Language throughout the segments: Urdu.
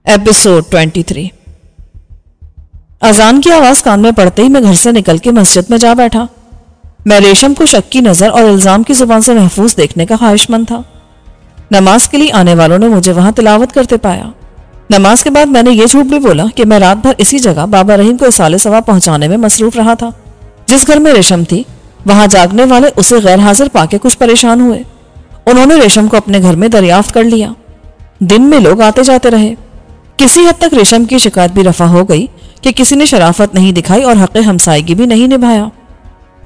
ایپیسوڈ 23۔ اذان کی آواز کان میں پڑتے ہی میں گھر سے نکل کے مسجد میں جا بیٹھا۔ میں ریشم کو شک کی نظر اور الزام کی زبان سے محفوظ دیکھنے کا خواہش مند تھا۔ نماز کے لیے آنے والوں نے مجھے وہاں تلاوت کرتے پایا۔ نماز کے بعد میں نے یہ جھوٹ بھی بولا کہ میں رات بھر اسی جگہ بابا رحیم کو اصال ثواب پہنچانے میں مصروف رہا تھا۔ جس گھر میں ریشم تھی وہاں جاگنے والے اسے غیر حاضر پا کے کچھ پریشان ہوئے۔ انہوں نے ریشم کو اپنے گھر میں دریافت کر لیا۔ دن میں لوگ آتے جاتے رہے۔ کسی حد تک ریشم کی شکایت بھی رفع ہو گئی کہ کسی نے شرافت نہیں دکھائی اور حق ہمسائیگی بھی نہیں نبھایا۔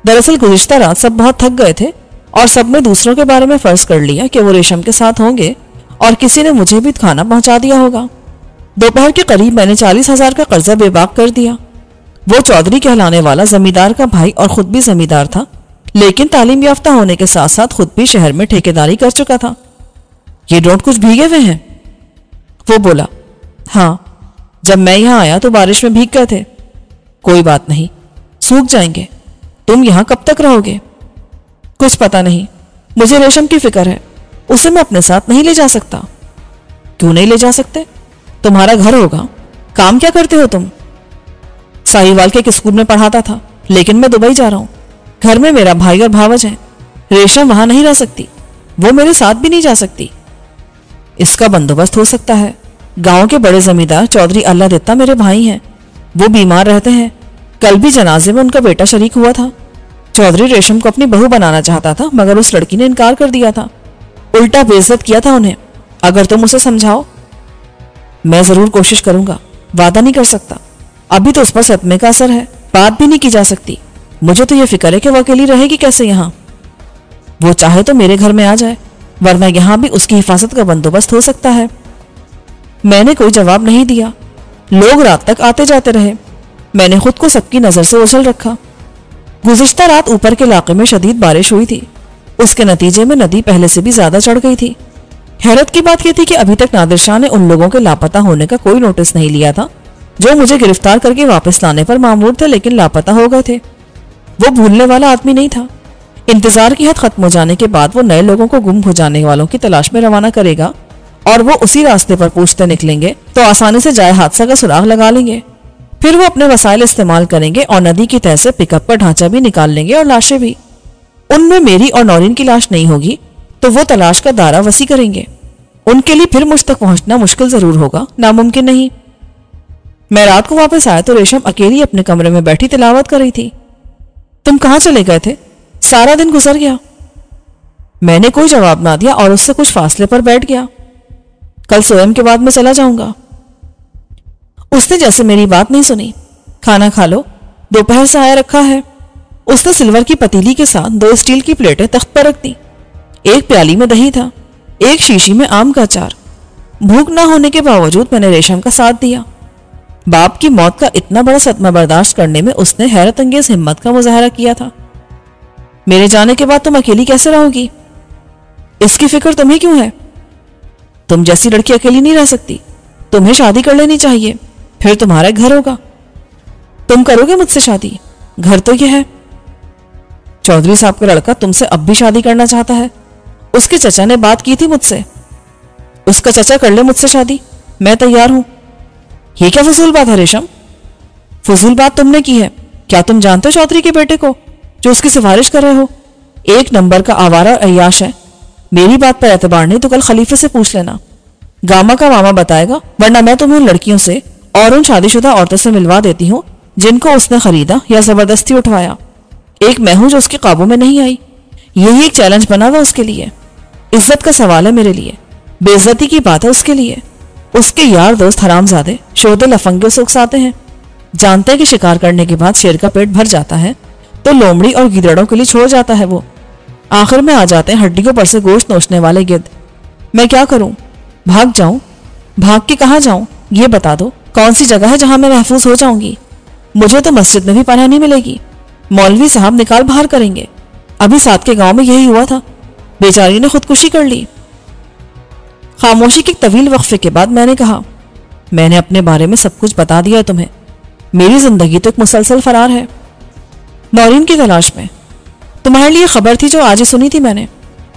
دراصل گزشتہ رات سب بہت تھک گئے تھے اور سب نے دوسروں کے بارے میں فرض کر لیا کہ وہ ریشم کے ساتھ ہوں گے اور کسی نے مجھے بھی کھانا پہنچا دیا ہوگا۔ دوپہر کے قریب میں نے 40,000 کا قرضہ بے باک کر دیا۔ وہ چودھری کہلانے والا زمیندار کا بھائی اور خود بھی زمیندار تھا، لیکن تعلیم یافتہ ہونے کے ساتھ ساتھ خود بھی شہر میں ٹھیکیداری کر چکا تھا۔ یہ ڈونٹ کچھ بھیگے ہوئے ہیں؟ وہ بولا۔ ہاں، جب میں یہاں آیا تو بارش میں بھیگ گئے تھے۔ کوئی بات نہیں، سوکھ جائیں گے۔ تم یہاں کب تک رہو گے؟ کچھ پتا نہیں، مجھے ریشم کی فکر ہے، اسے میں اپنے ساتھ نہیں لے جا سکتا۔ کیوں نہیں لے جا سکتے؟ تمہارا گھر ہوگا۔ کام کیا کرتے ہو تم؟ ساہیوال کے اسکول میں پڑھاتا تھا، لیکن میں دبئی جا رہا ہوں۔ گھر میں میرا بھائی اور بھاوج ہیں۔ ریشم وہاں نہیں رہ سکتی، وہ میرے ساتھ بھی نہیں جا سکتی۔ اس کا بندوبست ہو سکتا ہے۔ گاؤں کے بڑے زمیندار چودھری اللہ دتا میرے بھائی ہیں، وہ بیمار رہتے ہیں۔ کل بھی جنازے میں ان کا بیٹا شریک ہوا تھا۔ چودھری ریشم کو اپنی بہو بنانا چاہتا تھا، مگر اس لڑکی نے انکار کر دیا تھا، الٹا بے عزت کیا تھا انہیں۔ اگر تم اسے سمجھاؤ۔ میں ضرور کوشش کروں گا، وعدہ نہیں کر سکتا۔ ابھی تو اس پر صدمے کا اثر ہے، بات بھی نہیں کی جا سکتی۔ مجھے تو یہ فکر ہے کہ وہ اکیلی رہے گی کیسے یہاں۔ وہ چاہے تو میرے گھر میں آ جائے، ورنہ یہاں بھی اس کی حفاظت کا بندوبست ہو سکتا ہے۔ میں نے کوئی جواب نہیں دیا۔ لوگ رات تک آتے جاتے رہے۔ میں نے خود کو سب کی نظر سے اوجھل رکھا۔ گزشتہ رات اوپر کے علاقے میں شدید بارش ہوئی تھی، اس کے نتیجے میں ندی پہلے سے بھی زیادہ چڑھ گئی تھی۔ حیرت کی بات یہ تھی کہ ابھی تک نادر شاہ نے ان لوگوں کے لاپتہ ہونے کا کوئی نوٹس نہیں لیا تھا جو مجھے گرفتار کر کے واپس لانے پر مامور تھے لیکن لاپتہ ہو گئے تھے۔ وہ بھولنے والا آدمی نہیں تھا۔ انتظار کی حد ختم ہو جانے کے بعد وہ نئے لوگوں کو گم ہو جانے والوں کی تلاش میں روانہ کرے گا اور وہ اسی راستے پر پوچھتے نکلیں گے تو آسانی سے جائے حادثہ کا سراغ لگا لیں گے۔ پھر وہ اپنے وسائل استعمال کریں گے اور ندی کی تہہ سے پک اپ کا ڈھانچہ بھی نکال لیں گے اور لاشیں بھی۔ ان میں میری اور نورین کی لاش نہیں ہوگی تو وہ تلاش کا دائرہ وسیع کریں گے۔ ان کے لیے پھر مجھ تک پہنچنا مشکل ضرور ہوگا، ناممکن نہیں۔ میں رات کو واپس آیا تو ریشم اکیلی اپنے کمرے میں بیٹھی تلاوت کر رہی تھی۔ تم کہاں چلے گئے تھے؟ سارا دن گزر گیا۔ میں نے کوئی جواب نہ دیا اور اس سے کچھ فاصلے پر بیٹھ گیا۔ کل سویم کے بعد میں چلا جاؤں گا۔ اس نے جیسے میری بات نہیں سنی۔ کھانا کھا لو، دوپہر سے آیا رکھا ہے۔ اس نے سلور کی پتیلی کے ساتھ 2 اسٹیل کی پلیٹیں تخت پر رکھ دی۔ ایک پیالی میں دہی تھا، ایک شیشی میں آم کا اچار۔ بھوک نہ ہونے کے باوجود میں نے ریشم کا ساتھ دیا۔ باپ کی موت کا اتنا بڑا صدمہ برداشت کرنے میں اس نے حیرت انگیز ہمت کا مظاہرہ کیا تھا۔ میرے جانے کے بعد تم اکیلی کیسے رہو گی؟ اس کی فکر تمہیں کیوں ہے؟ تم جیسی لڑکی اکیلی نہیں رہ سکتی، تمہیں شادی کر لینی چاہیے، پھر تمہارا گھر ہوگا۔ تم کرو گے مجھ سے شادی؟ گھر تو یہ ہے۔ چودھری صاحب کا لڑکا تم سے اب بھی شادی کرنا چاہتا ہے۔ اس کے چچا نے بات کی تھی مجھ سے۔ اس کا چچا کر لے مجھ سے شادی، میں تیار ہوں۔ یہ کیا فضول بات ہے ریشم؟ فضول بات تم نے کی ہے۔ کیا تم جانتے ہو چودھری کے بیٹے کو جو اس کی سفارش کر رہے ہو؟ 1 نمبر کا آوارہ اور عیاش ہے۔ میری بات پر اعتبار نہیں تو کل خلیفے سے پوچھ لینا، گاما کا ماما بتائے گا، ورنہ میں تمہیں ان لڑکیوں سے اور ان شادی شدہ عورتوں سے ملوا دیتی ہوں جن کو اس نے خریدا یا زبردستی اٹھوایا۔ ایک میں ہوں جو اس کے قابو میں نہیں آئی۔ یہی ایک چیلنج بنا ہوا اس کے لیے۔ عزت کا سوال ہے میرے لیے، بے عزتی کی بات ہے اس کے لیے۔ اس کے یار دوست حرام زادے شودے لفنگے سے اکساتے ہیں، جانتے ہیں کہ شکار کرنے کے بعد شیر کا پیٹ بھر جاتا ہے تو لومڑی اور گیدڑوں کے لیے چھوڑ جاتا ہے وہ۔ آخر میں آ جاتے ہیں ہڈیوں پر سے گوشت نوچنے والے گدھ۔ میں کیا کروں؟ بھاگ جاؤں؟ بھاگ کے کہاں جاؤں یہ بتا دو۔ کون سی جگہ ہے جہاں میں محفوظ ہو جاؤں گی؟ مجھے تو مسجد میں بھی پناہ نہیں ملے گی، مولوی صاحب نکال باہر کریں گے۔ ابھی ساتھ کے گاؤں میں یہی ہوا تھا، بیچاری نے خودکشی کر لی۔ خاموشی کے ایک طویل وقفے کے بعد میں نے کہا، میں نے اپنے بارے میں سب کچھ بتا دیا ہے تمہیں۔ میری زندگی تو ایک مسلسل فرار ہے، نورین کی تلاش میں۔ تمہارے لیے خبر تھی جو آج ہی سنی تھی میں نے۔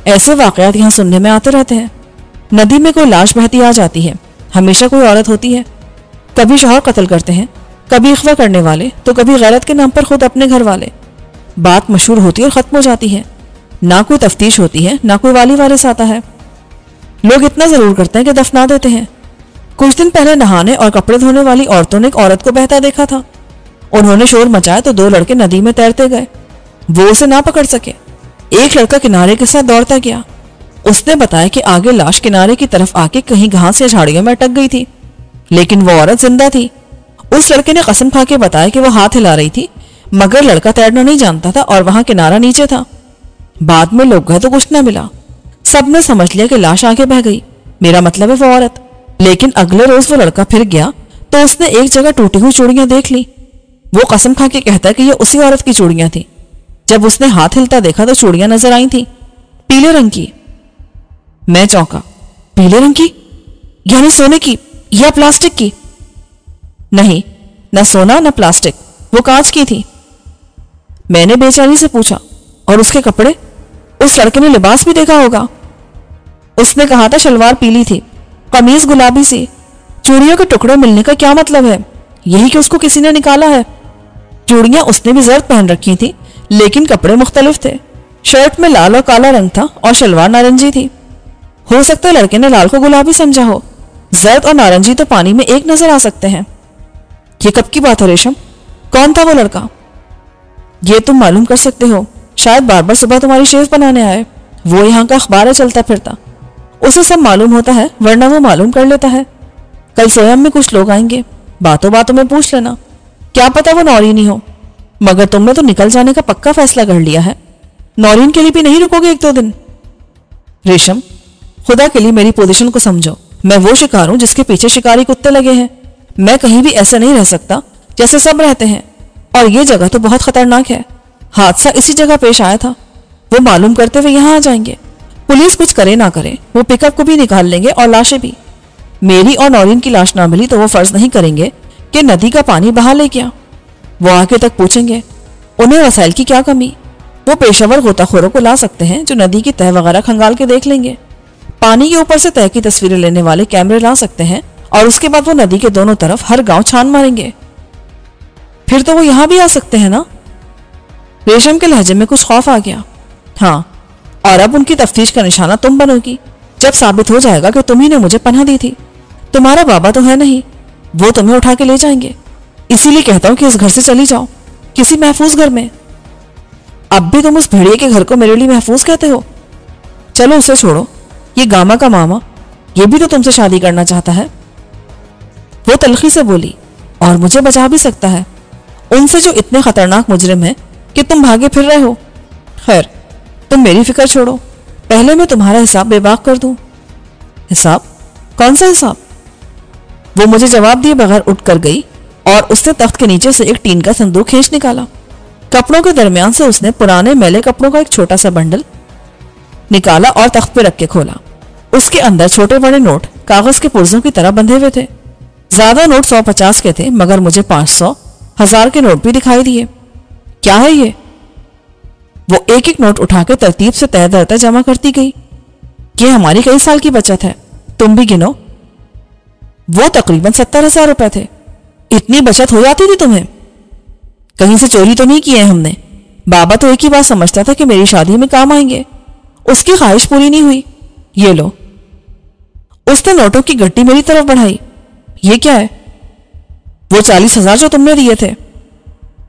ایسے واقعات یہاں سننے میں آتے رہتے ہیں۔ ندی میں کوئی لاش بہتی آ جاتی ہے، ہمیشہ کوئی عورت ہوتی ہے، کبھی شوہر قتل کرتے ہیں، کبھی اغوا کرنے والے، تو کبھی غیرت کے نام پر خود اپنے گھر والے۔ بات مشہور ہوتی ہے اور ختم ہو جاتی ہے، نہ کوئی تفتیش ہوتی ہے، نہ کوئی والی وارث آتا ہے۔ لوگ اتنا ضرور کرتے ہیں کہ دفنا دیتے ہیں۔ کچھ دن پہلے نہانے اور کپڑے دھونے والی عورتوں نے ایک عورت کو بہتا دیکھا تھا۔ انہوں نے شور مچایا تو 2 لڑکے ندی میں تیرتے گئے، وہ اسے نہ پکڑ سکے۔ ایک لڑکا کنارے کے ساتھ دوڑتا گیا۔ اس نے بتایا کہ آگے لاش کنارے کی طرف آ کے کہیں گھاس یا جھاڑیوں میں اٹک گئی تھی، لیکن وہ عورت زندہ تھی۔ اس لڑکے نے قسم کھا کے بتایا کہ وہ ہاتھ ہلا رہی تھی، مگر لڑکا تیرنا نہیں جانتا تھا اور وہاں کنارہ نیچے تھا۔ بعد میں لوگ گئے تو کچھ نہ ملا، سب نے سمجھ لیا کہ لاش آگے بہہ گئی، میرا مطلب ہے وہ عورت۔ لیکن اگلے روز وہ لڑکا پھر گیا تو اس نے ایک جگہ ٹوٹی ہوئی چوڑیاں دیکھ لی۔ وہ قسم کھا کے کہتا ہے کہ یہ اسی عورت کی چوڑیاں تھیں۔ جب اس نے ہاتھ ہلتا دیکھا تو چوڑیاں نظر آئی تھیں، پیلے رنگ کی۔ میں چونکا، پیلے رنگ کی؟ یعنی سونے کی یا پلاسٹک کی؟ نہیں، نہ سونا نہ پلاسٹک، وہ کانچ کی تھی۔ میں نے بے چینی سے پوچھا، اور اس کے کپڑے؟ اس لڑکے نے لباس بھی دیکھا ہوگا۔ اس نے کہا تھا شلوار پیلی تھی، قمیض گلابی سی۔ چوڑیوں کے ٹکڑے ملنے کا کیا مطلب ہے؟ یہی کہ اس کو کسی نے نکالا ہے۔ چوڑیاں اس نے بھی زرد پہن رکھی تھی، لیکن کپڑے مختلف تھے۔ شرٹ میں لال اور کالا رنگ تھا اور شلوار نارنجی تھی۔ ہو سکتا ہے لڑکے نے لال کو گلابی سمجھا ہو، زرد اور نارنجی تو پانی میں ایک نظر آ سکتے ہیں۔ یہ کب کی بات ہے ریشم؟ کون تھا وہ لڑکا؟ یہ تم معلوم کر سکتے ہو، شاید بار بار صبح تمہاری شیف بنانے آئے۔ وہ یہاں کا اخبار ہے چلتا پھرتا، اسے سب معلوم ہوتا ہے، ورنہ وہ معلوم کر لیتا ہے۔ کل سویم میں کچھ لوگ آئیں گے، باتوں باتوں میں پوچھ لینا، کیا پتا وہ نورین ہی ہو۔ مگر تم نے تو نکل جانے کا پکا فیصلہ کر لیا ہے، نورین کے لیے بھی نہیں رکو گے 1-2 دن؟ ریشم، خدا کے لیے میری پوزیشن کو سمجھو، میں وہ شکار ہوں جس کے پیچھے شکاری کتے لگے ہیں۔ میں کہیں بھی ایسے نہیں رہ سکتا جیسے سب رہتے ہیں، اور یہ جگہ تو بہت خطرناک ہے۔ حادثہ اسی جگہ پیش آیا تھا، وہ معلوم کرتے ہوئے یہاں آ جائیں گے۔ پولیس کچھ کرے نہ کرے، وہ پک اپ کو بھی نکال لیں گے اور لاشیں بھی۔ میری اور نورین کی لاش نہ ملی تو وہ فرض نہیں کریں گے کہ ندی کا پانی بہا لے گیا۔ وہ آگے تک پوچھیں گے، انہیں وسائل کی کیا کمی؟ وہ پیشہ ور غوطہ خوروں کو لا سکتے ہیں جو ندی کی تہہ وغیرہ کھنگال کے دیکھ لیں گے۔ پانی کے اوپر سے تہہ کی تصویریں لینے والے کیمرے لا سکتے ہیں، اور اس کے بعد وہ ندی کے دونوں طرف ہر گاؤں چھان ماریں گے۔ پھر تو وہ یہاں بھی آ سکتے ہیں نا؟ ریشم کے لہجے میں کچھ خوف آ گیا۔ ہاں، اور اب ان کی تفتیش کا نشانہ تم بنو گی، جب ثابت ہو جائے گا کہ تم ہی نے مجھے پناہ دی تھی۔ تمہارا بابا تو ہے نہیں، وہ تمہیں اٹھا کے لے جائیں گے۔ اسی لیے کہتا ہوں کہ اس گھر سے چلی جاؤ، کسی محفوظ گھر میں۔ اب بھی تم اس بھیڑیے کے گھر کو میرے لیے محفوظ کہتے ہو؟ چلو اسے چھوڑو، یہ گاما کا ماما، یہ بھی تو تم سے شادی کرنا چاہتا ہے۔ وہ تلخی سے بولی، اور مجھے بچا بھی سکتا ہے ان سے جو اتنے خطرناک مجرم ہیں کہ تم بھاگے پھر رہے ہو۔ خیر، تم میری فکر چھوڑو، پہلے میں تمہارا حساب بے باک کر دوں۔ حساب؟ کون سا حساب؟ وہ مجھے جواب دیے بغیر اٹھ کر گئی اور اس نے تخت کے نیچے سے ایک ٹین کا صندوق کھینچ نکالا۔ کپڑوں کے درمیان سے اس نے پرانے میلے کپڑوں کا ایک چھوٹا سا بنڈل نکالا اور تخت پہ رکھ کے کھولا۔ اس کے اندر چھوٹے بڑے نوٹ کاغذ کے پرزوں کی طرح بندھے ہوئے تھے۔ زیادہ نوٹ 150 کے تھے، مگر مجھے 500، 1000 کے نوٹ بھی دکھائی دیے۔ کیا ہے یہ؟ وہ ایک ایک نوٹ اٹھا کے ترتیب سے تہہ در تہہ جمع کرتی گئی۔ یہ ہماری کئی سال کی بچت ہے، تم بھی گنو۔ وہ تقریباً 70,000 روپے تھے۔ اتنی بچت ہو جاتی تھی تمہیں؟ کہیں سے چوری تو نہیں کیے ہم نے۔ بابا تو ایک ہی بات سمجھتا تھا کہ میری شادی میں کام آئیں گے، اس کی خواہش پوری نہیں ہوئی۔ یہ لو۔ اس نے نوٹوں کی گٹی میری طرف بڑھائی۔ یہ کیا ہے؟ وہ 40,000 جو تم نے دیے تھے۔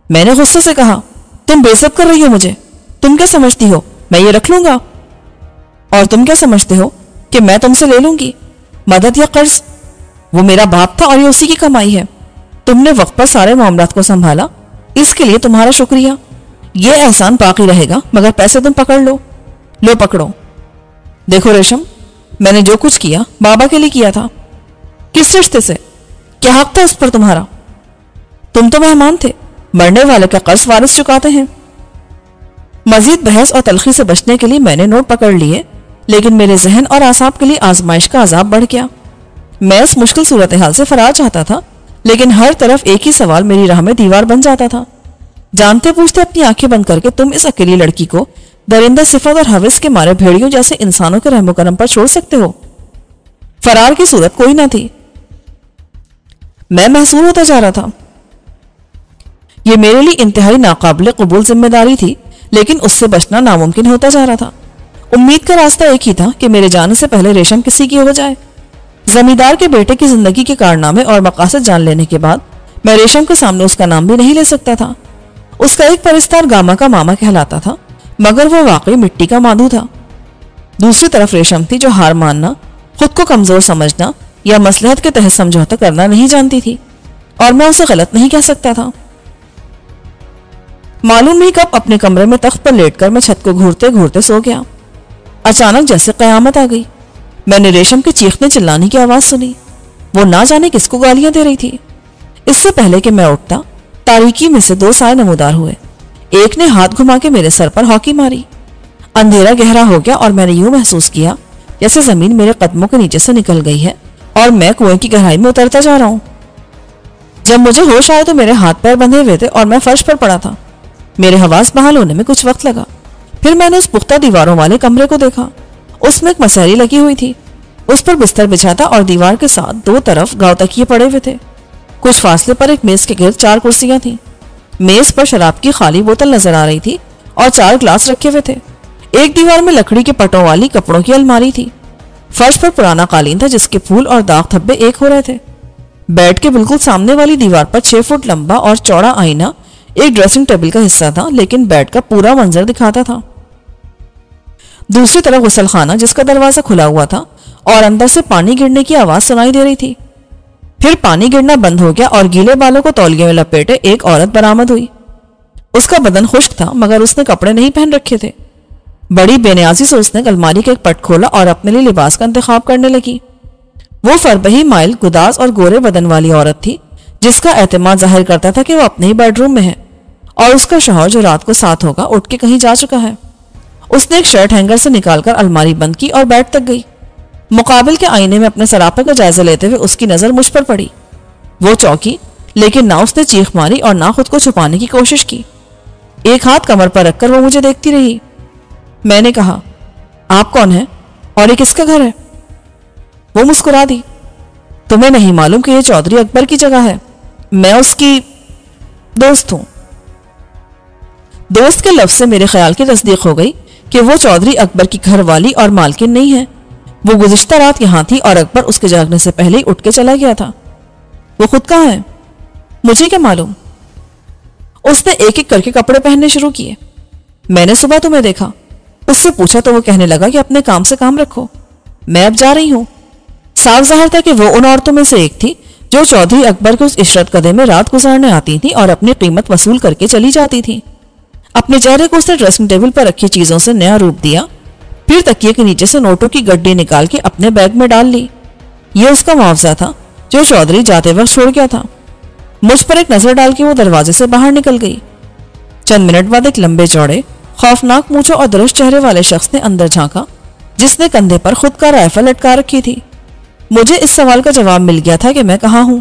میں نے غصے سے کہا، تم بے عزت کر رہی ہو مجھے، تم کیا سمجھتی ہو میں یہ رکھ لوں گا؟ اور تم کیا سمجھتے ہو کہ میں تم سے لے لوں گی مدد یا قرض؟ وہ میرا باپ تھا اور یہ اسی کی کمائی ہے۔ تم نے وقت پر سارے معاملات کو سنبھالا، اس کے لیے تمہارا شکریہ۔ یہ احسان باقی رہے گا، مگر پیسے تم پکڑ لو۔ لو پکڑو۔ دیکھو ریشم، میں نے جو کچھ کیا بابا کے لیے کیا تھا۔ کس رشتے سے؟ کیا حق تھا اس پر تمہارا؟ تم تو مہمان تھے، مرنے والے کا قرض وارث چکاتے ہیں۔ مزید بحث اور تلخی سے بچنے کے لیے میں نے نوٹ پکڑ لیے، لیکن میرے ذہن اور اعصاب کے لیے آزمائش کا عذاب بڑھ گیا۔ میں اس مشکل صورتحال سے فرار چاہتا تھا، لیکن ہر طرف ایک ہی سوال میری راہ میں دیوار بن جاتا تھا۔ جانتے پوچھتے اپنی آنکھیں بند کر کے تم اس اکیلی لڑکی کو درندہ صفت اور حوث کے مارے بھیڑیوں جیسے انسانوں کے رحم و کرم پر چھوڑ سکتے ہو؟ فرار کی صورت کوئی نہ تھی، میں محصور ہوتا جا رہا تھا۔ یہ میرے لیے انتہائی ناقابل قبول ذمہ داری تھی، لیکن اس سے بچنا ناممکن ہوتا جا رہا تھا۔ امید کا راستہ ایک ہی تھا کہ میرے جانے سے پہلے ریشم کسی کی ہو جائے۔ زمیندار کے بیٹے کی زندگی کے کارنامے اور مقاصد جان لینے کے بعد میں ریشم کے سامنے اس کا نام بھی نہیں لے سکتا تھا۔ اس کا ایک پرستار گاما کا ماما کہلاتا تھا، مگر وہ واقعی مٹی کا مادھو تھا۔ دوسری طرف ریشم تھی جو ہار ماننا، خود کو کمزور سمجھنا یا مصلحت کے تحت سمجھوتا کرنا نہیں جانتی تھی، اور میں اسے غلط نہیں کہہ سکتا تھا۔ معلوم نہیں کب اپنے کمرے میں تخت پر لیٹ کر میں چھت کو گھورتے گھورتے سو گیا۔ اچانک جیسے قیامت آ گئی۔ میں نے ریشم کے چیخنے چلانے کی آواز سنی۔ وہ نہ جانے کس کو گالیاں دے رہی تھی۔ اس سے پہلے کہ میں اٹھتا، تاریکی میں سے 2 سائے نمودار ہوئے۔ ایک نے ہاتھ گھما کے میرے سر پر ہاکی ماری۔ اندھیرا گہرا ہو گیا اور میں نے یوں محسوس کیا جیسے زمین میرے قدموں کے نیچے سے نکل گئی ہے اور میں کنویں کی گہرائی میں اترتا جا رہا ہوں۔ جب مجھے ہوش آئے تو میرے ہاتھ پیر بندھے ہوئے تھے اور میں فرش پر پڑا تھا۔ میرے حواس بحال ہونے میں کچھ وقت لگا۔ پھر میں نے اس پختہ دیواروں والے کمرے کو دیکھا۔ اس میں ایک مسہری لگی ہوئی تھی۔ اس پر بستر بچھا تھا اور دیوار کے ساتھ 2 طرف گاؤ تکیے پڑے ہوئے تھے۔ کچھ فاصلے پر ایک میز کے گرد 4 کرسیاں تھیں۔ میز پر شراب کی خالی بوتل نظر آ رہی تھی اور 4 گلاس رکھے ہوئے تھے۔ ایک دیوار میں لکڑی کے پٹوں والی کپڑوں کی الماری تھی۔ فرش پر پرانا قالین تھا جس کے پھول اور داغ دھبے ایک ہو رہے تھے۔ بیڈ کے بالکل سامنے والی دیوار پر 6 فٹ لمبا اور چوڑا آئینہ ایک ڈریسنگ ٹیبل کا حصہ تھا، لیکن بیڈ کا پورا منظر دکھاتا تھا۔ دوسری طرف غسل خانہ جس کا دروازہ کھلا ہوا تھا اور اندر سے پانی گرنے کی آواز سنائی دے رہی تھی۔ پھر پانی گرنا بند ہو گیا اور گیلے بالوں کو تولیے میں لپیٹے ایک عورت برآمد ہوئی۔ اس کا بدن خشک تھا مگر اس نے کپڑے نہیں پہن رکھے تھے۔ بڑی بے نیازی سے اس نے الماری کا ایک پٹ کھولا اور اپنے لیے لباس کا انتخاب کرنے لگی۔ وہ فربہی مائل گداز اور گورے بدن والی عورت تھی جس کا اعتماد ظاہر کرتا تھا کہ وہ اپنے ہی بیڈ روم میں ہے اور اس کا شوہر جو رات کو ساتھ ہوگا اٹھ کے کہیں جا چکا ہے۔ اس نے ایک شرٹ ہینگر سے نکال کر الماری بند کی اور بیڈ تک گئی۔ مقابل کے آئینے میں اپنے سراپے کا جائزہ لیتے ہوئے اس کی نظر مجھ پر پڑی۔ وہ چوکی، لیکن نہ اس نے چیخ ماری اور نہ خود کو چھپانے کی کوشش کی۔ ایک ہاتھ کمر پر رکھ کر وہ مجھے دیکھتی رہی۔ میں نے کہا، آپ کون ہیں اور یہ کس کا گھر ہے؟ وہ مسکرا دی۔ تمہیں نہیں معلوم کہ یہ چودھری اکبر کی جگہ ہے؟ میں اس کی دوست ہوں۔ دوست کے لفظ سے میرے خیال کی تصدیق ہو گئی کہ وہ چودھری اکبر کی گھر والی اور مالکن نہیں ہے۔ وہ گزشتہ رات یہاں تھی اور اکبر اس کے جاگنے سے پہلے ہی اٹھ کے چلا گیا تھا۔ وہ خود کہاں ہے؟ مجھے کیا معلوم؟ اس نے ایک ایک کر کے کپڑے پہننے شروع کیے۔ میں نے صبح تمہیں دیکھا۔ اس سے پوچھا تو وہ کہنے لگا کہ اپنے کام سے کام رکھو، میں اب جا رہی ہوں۔ صاف ظاہر تھا کہ وہ ان عورتوں میں سے ایک تھی جو چودھری اکبر کے اس عشرت قدے میں رات گزارنے آتی تھی اور اپنی قیمت وصول کر کے چلی جاتی تھی۔ اپنے چہرے کو اس نے ڈریسنگ ٹیبل پر رکھی چیزوں سے نیا روپ دیا، پھر تکیے کے نیچے سے نوٹوں کی گڈی نکال کے اپنے بیگ میں ڈال لی۔ یہ اس کا معاوضہ تھا جو چودھری جاتے وقت چھوڑ گیا تھا۔ مجھ پر ایک نظر ڈال کے وہ دروازے سے باہر نکل گئی۔ چند منٹ بعد ایک لمبے چوڑے، خوفناک مونچھوں اور درست چہرے والے شخص نے اندر جھانکا جس نے کندھے پر خود کا رائفل لٹکا رکھی تھی۔ مجھے اس سوال کا جواب مل گیا تھا کہ میں کہاں ہوں۔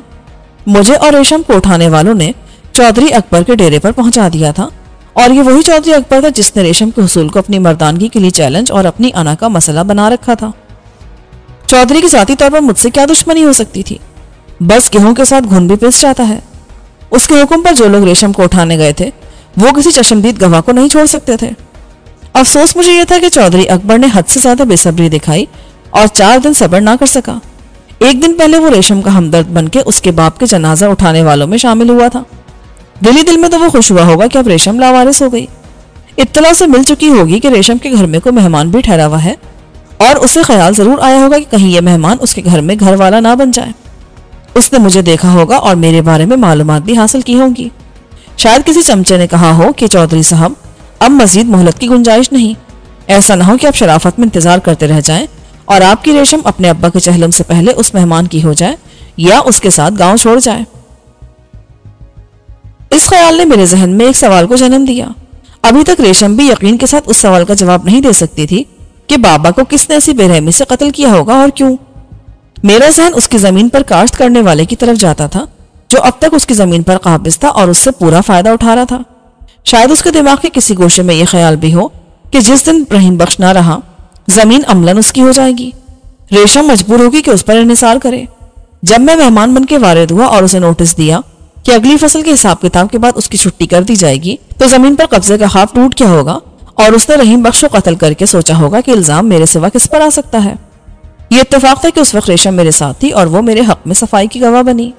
مجھے اور ریشم کو اٹھانے والوں نے چودھری اکبر کے ڈیرے پر پہنچا دیا تھا، اور یہ وہی چودھری اکبر تھا جس نے ریشم کے حصول کو اپنی مردانگی کے لیے چیلنج اور اپنی انا کا مسئلہ بنا رکھا تھا۔ چودھری کی ذاتی طور پر مجھ سے کیا دشمنی ہو سکتی تھی؟ بس گیہوں کے ساتھ گھن بھی پس جاتا ہے۔ اس کے حکم پر جو لوگ ریشم کو اٹھانے گئے تھے وہ کسی چشمدید گواہ کو نہیں چھوڑ سکتے تھے۔ افسوس مجھے یہ تھا کہ چودھری اکبر نے حد سے زیادہ بے صبری دکھائی اور 4 دن صبر نہ کر سکا۔ ایک دن پہلے وہ ریشم کا ہمدرد بن کے اس کے باپ کے جنازہ اٹھانے والوں میں شامل ہوا تھا۔ دل میں تو وہ خوش ہوا ہوگا کہ اب ریشم لاوارث ہو گئی۔ اطلاع سے مل چکی ہوگی کہ ریشم کے گھر میں کوئی مہمان بھی ٹھہرا ہوا ہے، اور اسے خیال ضرور آیا ہوگا کہ کہیں یہ مہمان اس کے گھر میں گھر والا نہ بن جائے۔ اس نے مجھے دیکھا ہوگا اور میرے بارے میں معلومات بھی حاصل کی ہوں گی۔ شاید کسی چمچے نے کہا ہو کہ چودھری صاحب اب مزید مہلت کی گنجائش نہیں، ایسا نہ ہو کہ آپ شرافت میں انتظار کرتے رہ جائیں اور آپ کی ریشم اپنے ابا کے چہلم سے پہلے اس مہمان کی ہو جائے یا اس کے ساتھ گاؤں چھوڑ جائے۔ اس خیال نے میرے ذہن میں ایک سوال کو جنم دیا۔ ابھی تک ریشم بھی یقین کے ساتھ اس سوال کا جواب نہیں دے سکتی تھی کہ بابا کو کس نے ایسی بے رحمی سے قتل کیا ہوگا اور کیوں۔ میرا ذہن اس کی زمین پر کاشت کرنے والے کی طرف جاتا تھا جو اب تک اس کی زمین پر قابض تھا اور اس سے پورا فائدہ اٹھا رہا تھا۔ شاید اس کے دماغ کے کسی گوشے میں یہ خیال بھی ہو کہ جس دن رحیم بخش نہ رہا زمین عملاً اس کی ہو جائے گی، ریشم مجبور ہوگی کہ اس پر انحصار کرے۔ جب میں مہمان بن کے وارد ہوا اور اسے نوٹس دیا کہ اگلی فصل کے حساب کتاب کے بعد اس کی چھٹی کر دی جائے گی تو زمین پر قبضے کا خواب ٹوٹ گیا ہوگا اور اس نے رحیم بخش کو قتل کر کے سوچا ہوگا کہ الزام میرے سوا کس پر آ سکتا ہے۔ یہ اتفاق تھا کہ اس وقت ریشم میرے ساتھ تھی اور وہ میرے حق میں صفائی کی گواہ بنی۔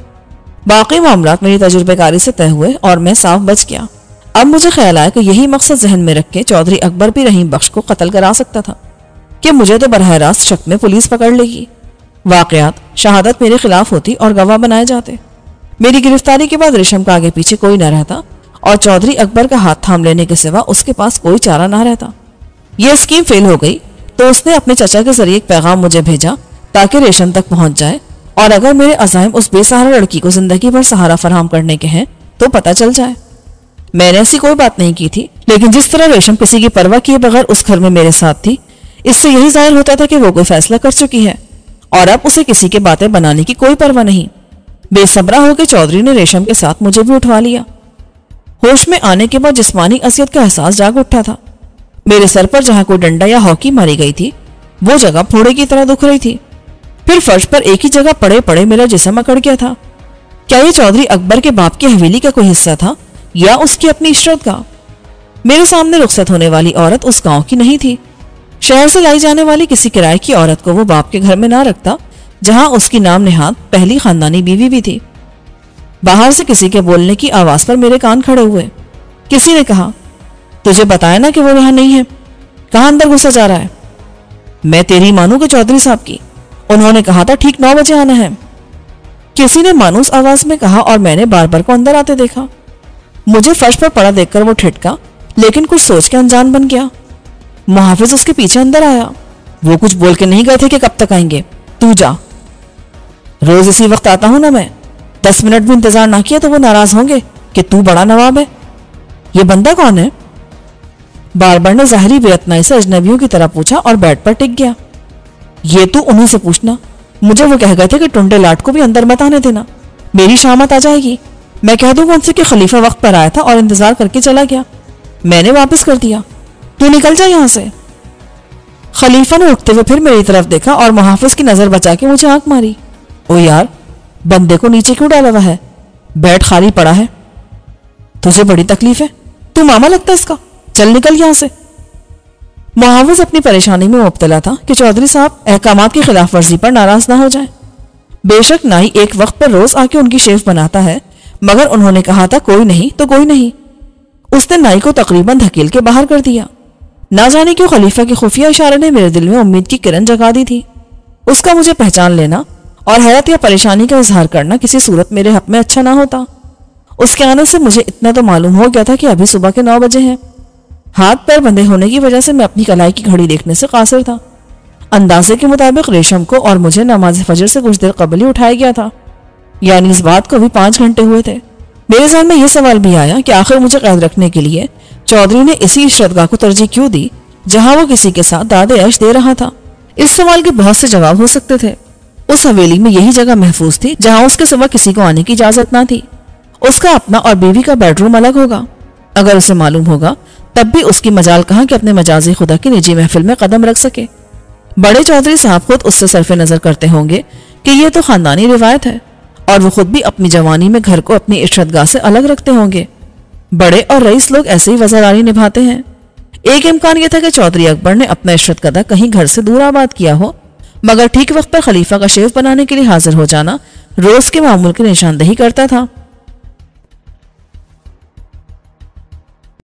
باقی معاملات میری تجربے کاری سے طے ہوئے اور میں صاف بچ گیا۔ اب مجھے خیال آیا کہ یہی مقصد ذہن میں رکھ کے چودھری اکبر بھی رحیم بخش کو قتل کرا سکتا تھا کہ مجھے تو براہ راست شک میں پولیس پکڑ لے گی، واقعات شہادت میرے خلاف ہوتی اور گواہ بنائے جاتے۔ میری گرفتاری کے بعد ریشم کا آگے پیچھے کوئی نہ رہتا اور چودھری اکبر کا ہاتھ تھام لینے کے سوا اس کے پاس کوئی چارہ نہ رہتا۔ یہ اسکیم فیل ہو گئی تو اس نے اپنے چچا کے ذریعے ایک پیغام مجھے بھیجا تاکہ ریشم تک پہنچ جائے، اور اگر میرے عزائم اس بے سہارا لڑکی کو زندگی بھر سہارا فراہم کرنے کے ہیں تو پتہ چل جائے۔ میں نے ایسی کوئی بات نہیں کی تھی، لیکن جس طرح ریشم کسی کی پرواہ کیے بغیر اس گھر میں میرے ساتھ تھی، اس سے یہی ظاہر ہوتا تھا کہ وہ کوئی فیصلہ کر چکی ہے اور اب اسے کسی کے باتیں بنانے کی کوئی پرواہ نہیں۔ بے صبرا ہو کے چودھری نے ریشم کے ساتھ مجھے بھی اٹھوا لیا۔ ہوش میں آنے کے بعد جسمانی اذیت کا احساس جاگ اٹھا تھا۔ میرے سر پر جہاں کوئی ڈنڈا یا ہاکی ماری گئی تھی وہ جگہ پھوڑے کی طرح دکھ رہی تھی، پھر فرش پر ایک ہی جگہ پڑے پڑے میرا جسم اکڑ گیا تھا۔ کیا یہ چودھری اکبر کے باپ کی حویلی کا کوئی حصہ تھا یا اس کی اپنی عشرت کا؟ میرے سامنے رخصت ہونے والی عورت اس گاؤں کی نہیں تھی۔ شہر سے لائی جانے والی کسی کرائے کی عورت کو وہ باپ کے گھر میں نہ رکھتا جہاں اس کی نام نہاد پہلی خاندانی بیوی بھی تھی۔ باہر سے کسی کے بولنے کی آواز پر میرے کان کھڑے ہوئے۔ کسی نے کہا، تجھے بتایا نا کہ وہ یہاں نہیں ہے، کہاں اندر گھسا جا رہا ہے؟ میں تیری مانوں کہ چودھری صاحب کی، انہوں نے کہا تھا ٹھیک 9 بجے آنا ہے، کسی نے مانوس آواز میں کہا، اور میں نے بار بار کو اندر آتے دیکھا۔ مجھے فرش پر پڑا دیکھ کر وہ ٹھٹکا، لیکن کچھ سوچ کے انجان بن گیا۔ محافظ اس کے پیچھے اندر آیا۔ وہ کچھ بول کے نہیں گئے تھے کہ کب تک آئیں گے، تو جا۔ روز اسی وقت آتا ہوں نا میں، 10 منٹ بھی انتظار نہ کیا تو وہ ناراض ہوں گے کہ تو بڑا نواب ہے۔ یہ بندہ کون ہے؟ بار بار نے ظاہری بے اعتنائی سے اجنبیوں کی طرح پوچھا اور بیڈ پر ٹک گیا۔ یہ تو انہی سے پوچھنا، مجھے وہ کہہ گئے تھے کہ ٹنڈے لاٹ کو بھی اندر مت آنے دینا، میری شامت آ جائے گی۔ میں کہہ دوں گا ان سے کہ خلیفہ وقت پر آیا تھا اور انتظار کر کے چلا گیا، میں نے واپس کر دیا، تو نکل جا یہاں سے۔ خلیفہ نے اٹھتے ہوئے پھر میری طرف دیکھا اور محافظ کی نظر بچا کے مجھے آنکھ ماری۔ او یار، بندے کو نیچے کیوں ڈالا ہوا ہے؟ بیڈ خالی پڑا ہے، تجھے بڑی تکلیف ہے، تو ماما لگتا ہے اس کا، چل نکل یہاں سے۔ محافظ اپنی پریشانی میں مبتلا تھا کہ چودھری صاحب احکامات کی خلاف ورزی پر ناراض نہ ہو جائیں۔ بے شک نائی ایک وقت پر روز آ کے ان کی شیف بناتا ہے، مگر انہوں نے کہا تھا کوئی نہیں تو کوئی نہیں۔ اس نے نائی کو تقریباً دھکیل کے باہر کر دیا۔ نہ جانے کیوں خلیفہ کے خفیہ اشارے نے میرے دل میں امید کی کرن جگا دی تھی۔ اس کا مجھے پہچان لینا اور حیرت یا پریشانی کا اظہار کرنا کسی صورت میرے حق میں اچھا نہ ہوتا۔ اس کے آنے سے مجھے اتنا تو معلوم ہو گیا تھا کہ ابھی صبح کے 9 بجے ہیں۔ ہاتھ پیر بندھے ہونے کی وجہ سے میں اپنی کلائی کی گھڑی دیکھنے سے قاصر تھا۔ اندازے کے مطابق ریشم کو اور مجھے نماز فجر سے کچھ دیر قبل ہی اٹھایا گیا تھا، یعنی اس بات کو بھی 5 گھنٹے ہوئے تھے۔ میرے ذہن میں یہ سوال بھی آیا کہ آخر مجھے قید رکھنے کے لیے چودھری نے اسی عشرتگاہ کو ترجیح کیوں دی جہاں وہ کسی کے ساتھ داد عیش دے رہا تھا۔ اس سوال کے بہت سے جواب ہو سکتے تھے۔ اس حویلی میں یہی جگہ محفوظ تھی جہاں اس کے سوا کسی کو آنے کی اجازت نہ تھی۔ اس کا اپنا اور بیوی کا بیڈ روم الگ ہوگا۔ اگر اسے معلوم ہوگا تب بھی اس کی مجال کہاں کہ اپنے مجازی خدا کی نجی محفل میں قدم رکھ سکے۔ بڑے چودھری صاحب خود اس سے صرف نظر کرتے ہوں گے کہ یہ تو خاندانی روایت ہے، اور وہ خود بھی اپنی جوانی میں گھر کو اپنی عشرتگاہ سے الگ رکھتے ہوں گے۔ بڑے اور رئیس لوگ ایسے ہی وزاراری نبھاتے ہیں۔ ایک امکان یہ تھا کہ چودھری اکبر نے اپنا عشرت قدہ کہیں گھر سے دور آباد کیا ہو، مگر ٹھیک وقت پر خلیفہ کا شیف بنانے کے لیے حاضر ہو جانا روز کے معمول کی نشاندہی کرتا تھا۔